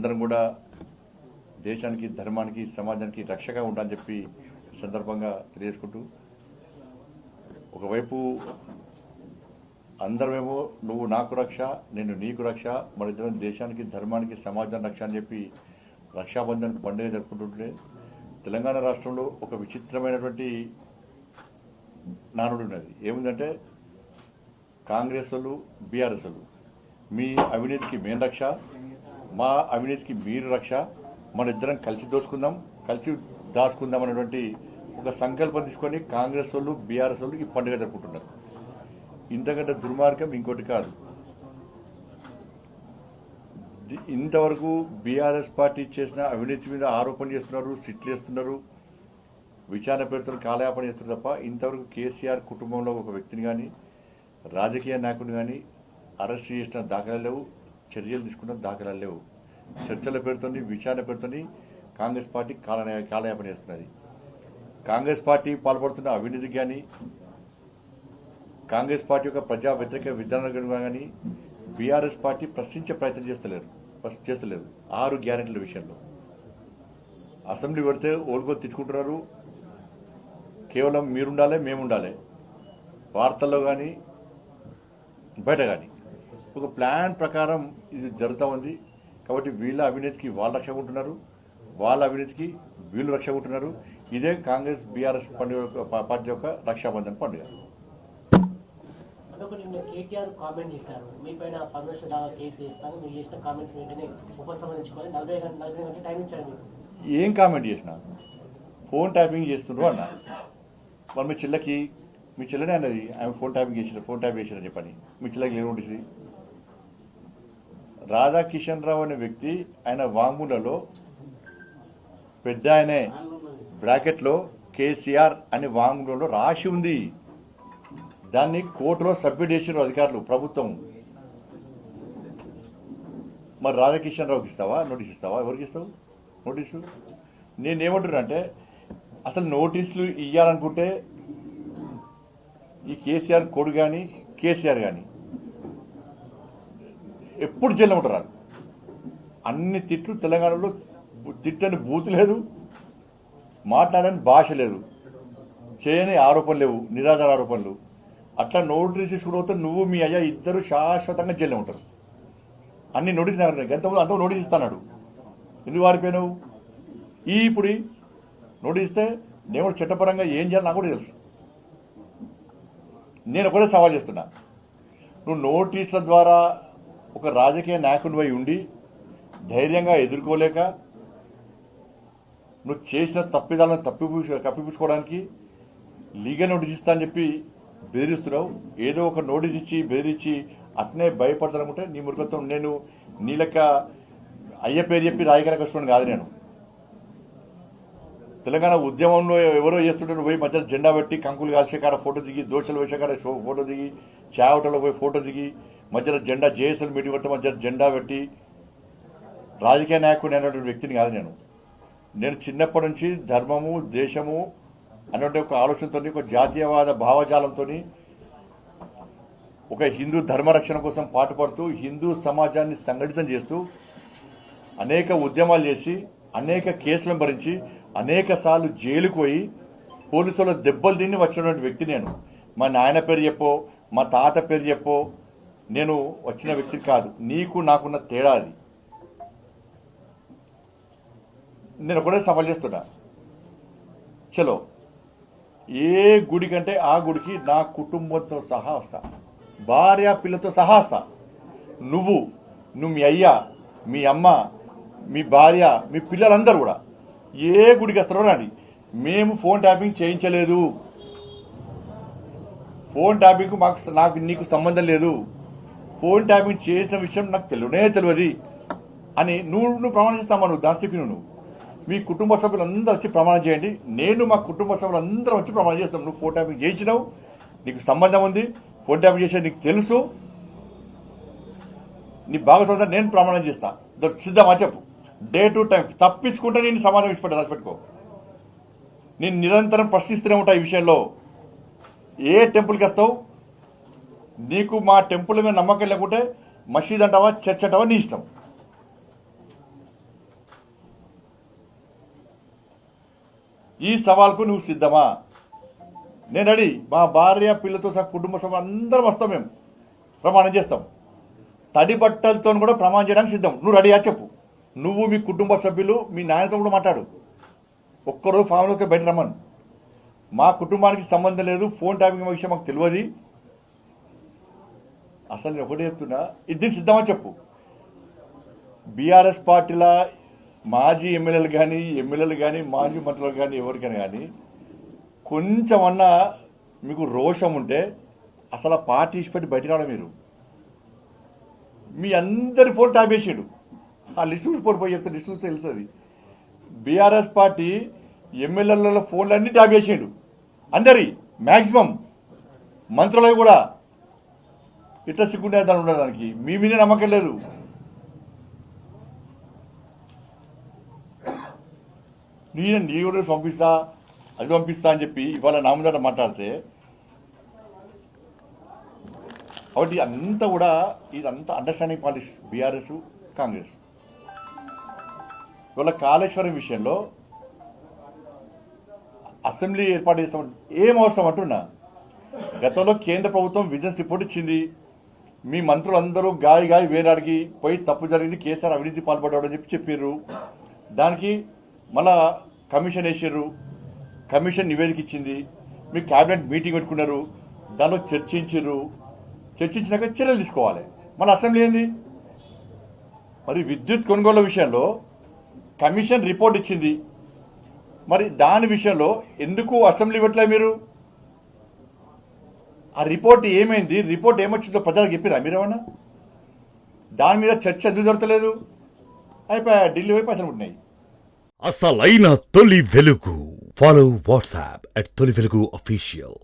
అందరం కూడా దేశానికి, ధర్మానికి, సమాజానికి రక్షగా ఉండాలని చెప్పి ఈ సందర్భంగా తెలియజేసుకుంటూ, ఒకవైపు అందరమేమో నువ్వు నాకు రక్ష, నేను నీకు రక్ష, మరిద్దరం దేశానికి, ధర్మానికి, సమాజానికి రక్ష అని చెప్పి రక్షాబంధన్ పండుగ జరుపుకుంటుంటే, తెలంగాణ రాష్ట్రంలో ఒక విచిత్రమైనటువంటి నానుడు ఉన్నది. ఏముందంటే కాంగ్రెస్ వాళ్ళు, బీఆర్ఎస్ వాళ్ళు మీ అవినీతికి మేము రక్ష, మా అవినీతికి మీరు రక్ష, మన ఇద్దరం కలిసి దోచుకుందాం, కలిసి దాచుకుందాం అనేటువంటి ఒక సంకల్పం తీసుకొని కాంగ్రెస్ వాళ్ళు, బీఆర్ఎస్ వాళ్ళు ఈ పండుగ జరుపుకుంటున్నారు. ఇంతకంటే దుర్మార్గం ఇంకోటి కాదు. ఇంతవరకు బీఆర్ఎస్ పార్టీ చేసిన అవినీతి మీద ఆరోపణలు చేస్తున్నారు, సిట్లు వేస్తున్నారు, విచారణ పేరుతో కాలయాపన చేస్తున్నారు తప్ప ఇంతవరకు కేసీఆర్ కుటుంబంలో ఒక వ్యక్తిని కానీ, రాజకీయ నాయకుడిని కానీ అరెస్ట్ చేసిన దాఖలాలు లేవు, చర్యలు తీసుకున్న దాఖలాలు లేవు. చర్చల పేరుతో, విచారణ పేరుతో కాంగ్రెస్ పార్టీ కాలయాపన చేస్తున్నది. కాంగ్రెస్ పార్టీ పాల్పడుతున్న అవినీతికి కానీ, కాంగ్రెస్ పార్టీ యొక్క ప్రజా వ్యతిరేక విధానాలు కానీ బీఆర్ఎస్ పార్టీ ప్రశ్నించే ప్రయత్నం చేస్తలేదు. 6 గ్యారెంటీల విషయంలో అసెంబ్లీ పెడితే ఓల్గో తిట్టుకుంటున్నారు. కేవలం మీరుండాలి, మేముండాలి, వార్తల్లో కానీ బయట కానీ ఒక ప్లాన్ ప్రకారం ఇది జరుగుతూ ఉంది. కాబట్టి వీళ్ళ అవినీతికి వాళ్ళు రక్ష ఉంటున్నారు, వాళ్ళ అవినీతికి వీళ్ళు రక్ష ఉంటున్నారు. ఇదే కాంగ్రెస్ బీఆర్ఎస్ పండుగ పార్టీ యొక్క రక్షాబంధన్ పండుగ. కేటీఆర్ కామెంట్ చేశారు, మీ పైన పర్మిషన్ దావా కేసు చేస్తాను, మీరు చేసిన కామెంట్స్ వెంటనే ఉపసంహరించుకోవాలి, 40 గంటల టైం ఇచ్చారు. మీకు ఏం కామెంట్ చేసినా ఫోన్ ట్యాపింగ్ చేస్తుండ్రు అన్న. మరి మీ చెల్లెనే అన్నది ఆమె ఫోన్ ట్యాపింగ్ చేసిరని చెప్పని. మీ చెల్లెకి ఏమి ఉంటుంది? రాధాకిషన్ రావు అనే వ్యక్తి ఆయన వాంగ్మూలలో పెద్ద ఆయనే బ్రాకెట్లో కేసీఆర్ అనే వాంగ్మూలలో రాసి ఉంది. దాన్ని కోర్టులో సబ్మిట్ చేసిన అధికారులు, ప్రభుత్వం. మరి రాధాకిషన్ రావుకి ఇస్తావా నోటీస్? ఇస్తావా? ఎవరికి ఇస్తావు నోటీసు? నేనేమంటున్నా అంటే అసలు నోటీసులు ఇవ్వాలనుకుంటే ఈ కేసీఆర్ కొడుకు కానీ, కేసీఆర్ కానీ ఎప్పుడు జైల్లో ఉంటారు. అన్ని తిట్లు తెలంగాణలో, తిట్టని బూతు లేదు, మాట్లాడని భాష లేదు, చేయని ఆరోపణలు లేవు, నిరాధార ఆరోపణలు. అట్లా నోటీస్ తీసుకుని నువ్వు మీ అయ్యా ఇద్దరు శాశ్వతంగా జైల్లో ఉంటారు. అన్ని నోటీస్ గంతమంది అంత నోటీస్ ఇస్తాడు. ఎందుకు వారిపోయినావు? ఇప్పుడు నోటీస్ ఇస్తే నేను చట్టపరంగా ఏం చేయాలి నాకు కూడా తెలుసు. నేను ఒకటే సవాల్ చేస్తున్నా, నువ్వు నోటీసుల ద్వారా ఒక రాజకీయ నాయకుడిపై ఉండి ధైర్యంగా ఎదుర్కోలేక నువ్వు చేసిన తప్పిదాలను కప్పిపుచ్చుకోవడానికి లీగల్ నోటీస్ ఇస్తా అని చెప్పి బెదిరిస్తున్నావు. ఏదో ఒక నోటీస్ ఇచ్చి బెదిరించి అట్నే భయపడతానుకుంటే నీ మురుగత్వం. నేను నీ లెక్క అయ్య పేరు చెప్పి రాజకీయ కష్టం కాదు. నేను తెలంగాణ ఉద్యమంలో ఎవరో చేస్తుంటే పోయి మధ్య జెండా పెట్టి కంకులు కాల్చే కాడ ఫోటో దిగి, దోషలు వేసే కాడ ఫోటో దిగి, చావటలో పోయి ఫోటో దిగి, మధ్యలో జెండా జేఎస్ఎల్ మీటింగ్ కొట్టే మధ్య జెండా పెట్టి రాజకీయ నాయకుడు అనేటువంటి వ్యక్తిని కాదు. నేను చిన్నప్పటి నుంచి ధర్మము, దేశము అనేటువంటి ఒక ఆలోచనతో, ఒక జాతీయవాద భావజాలంతో, ఒక హిందూ ధర్మరక్షణ కోసం పాటుపడుతూ, హిందూ సమాజాన్ని సంఘటితం చేస్తూ, అనేక ఉద్యమాలు చేసి, అనేక కేసులను భరించి, అనేక సార్లు జైలుకు పోయి పోలీసుల దెబ్బలు తిని వచ్చినటువంటి వ్యక్తి నేను. మా నాయన పేరు చెప్పో, మా తాత పేరు చెప్పో నేను వచ్చిన వ్యక్తి కాదు. నీకు నాకున్న తేడా అది. నేను ఒకటే సవాల్ చేస్తున్నా, చలో ఏ గుడి కంటే ఆ గుడికి నా కుటుంబంతో సహా వస్తా, భార్య పిల్లతో సహా వస్తా. నువ్వు మీ అయ్యా, మీ అమ్మ, మీ భార్య, మీ పిల్లలందరూ కూడా ఏ గుడికి వస్తారో రండి. మేము ఫోన్ ట్యాపింగ్ చేయించలేదు. ఫోన్ ట్యాపింగ్ నాకు నీకు సంబంధం లేదు. ఫోన్ ట్యాపింగ్ చేసిన విషయం నాకు తెలియదు అని నువ్వు ప్రమాణం చేస్తామా? నువ్వు దాస్తికి నువ్వు మీ కుటుంబ సభ్యులందరూ వచ్చి ప్రమాణం చేయండి. నేను మా కుటుంబ సభ్యులందరూ వచ్చి ప్రమాణం చేస్తాం. నువ్వు ఫోన్ ట్యాపింగ్ చేయించినావు, నీకు సంబంధం ఉంది, ఫోన్ ట్యాపింగ్ చేసేది నీకు తెలుసు, నీ భాగస్వామ్యం నేను ప్రమాణం చేస్తా. సిద్ధమా చెప్పు, డే టు టైం. తప్పించుకుంటే నేను సమాధానం ఇచ్చిపెట్టా, రాసిపెట్టుకో. నేను నిరంతరం ప్రశ్నిస్తూనే ఉంటా ఈ విషయంలో. ఏ టెంపుల్కి వస్తావు? నీకు మా టెంపుల్ మీద నమ్మకం లేకుంటే మసీద్ అంటావా, చర్చ్ అంటావా, నీ ఇష్టం. ఈ సవాల్కు నువ్వు సిద్ధమా? నేను రెడీ. మా భార్య పిల్లతో సహా కుటుంబ సభ్యులు అందరం వస్తాం, మేము ప్రమాణం చేస్తాం. తడి బట్టలతో కూడా ప్రమాణం చేయడానికి సిద్ధం. నువ్వు రెడీయా చెప్పు. నువ్వు మీ కుటుంబ సభ్యులు మీ నాయనతో కూడా మాట్లాడు. ఒక్కరోజు ఫామ్లోకి బయట రమ్మను. మా కుటుంబానికి సంబంధం లేదు, ఫోన్ ట్యాపింగ్ విషయం మాకు తెలియదు. అసలు నేను ఒకటే చెప్తున్నా, ఇది సిద్ధమా చెప్పు. బీఆర్ఎస్ పార్టీల మాజీ ఎమ్మెల్యేలు కానీ మాజీ మంత్రులు కానీ ఎవరికైనా కానీ కొంచెమన్నా మీకు రోషం ఉంటే అసలు ఆ పార్టీ ఇచ్చిపెట్టి బయట రావడం. మీరు మీ అందరి ఫోన్ ట్యాప్ చేసాడు. ఆ లిస్టు చూసి పోయి చెప్తే లిస్టు చూస్తే తెలుస్తుంది. బీఆర్ఎస్ పార్టీ ఎమ్మెల్యేల ఫోన్లన్నీ ట్యాప్ చేసాడు. అందరి మ్యాక్సిమం మంత్రులకు కూడా ఇట్లా సిగ్గుండే దాన్ని ఉండడానికి మీ మీద నమ్మకం లేదు. నీ కూడా పంపిస్తా అది పంపిస్తా అని చెప్పి ఇవాళ నా ముందట మాట్లాడితే, కాబట్టి అంతా కూడా ఇదంతా అండర్స్టాండింగ్ పాలిటిక్స్ బీఆర్ఎస్ కాంగ్రెస్. ఇవాళ కాళేశ్వరం విషయంలో అసెంబ్లీ ఏర్పాటు చేస్తామంటే ఏం అవసరం అంటున్నా. గతంలో కేంద్ర ప్రభుత్వం విజిలెన్స్ రిపోర్ట్ ఇచ్చింది. మీ మంత్రులందరూ గాయి వేలాడికి పోయి తప్పు జరిగింది, కేసీఆర్ అవినీతి పాల్పడ్డాడు అని చెప్పారు. దానికి మళ్ళా కమిషన్ వేసారు. కమిషన్ నివేదిక ఇచ్చింది. మీ క్యాబినెట్ మీటింగ్ పెట్టుకున్నారు. దానిలో చర్చించినాక చర్యలు తీసుకోవాలి. మన అసెంబ్లీ ఏంది? మరి విద్యుత్ కొనుగోలు విషయంలో కమిషన్ రిపోర్ట్ ఇచ్చింది. మరి దాని విషయంలో ఎందుకు అసెంబ్లీ పెట్టలే మీరు? ఆ రిపోర్ట్ ఏమైంది, రిపోర్ట్ ఏమొచ్చిందో ప్రజలకు చెప్పిరా మీరేమన్నా? దాని మీద చర్చ ఎందుకు జరగలేదు? అయిపోయా, ఢిల్లీ వైపు అసలు ఉంటున్నాయి. అసలైన తొలి వెలుగు. ఫాలో వాట్సాప్ @తొలి వెలుగు official.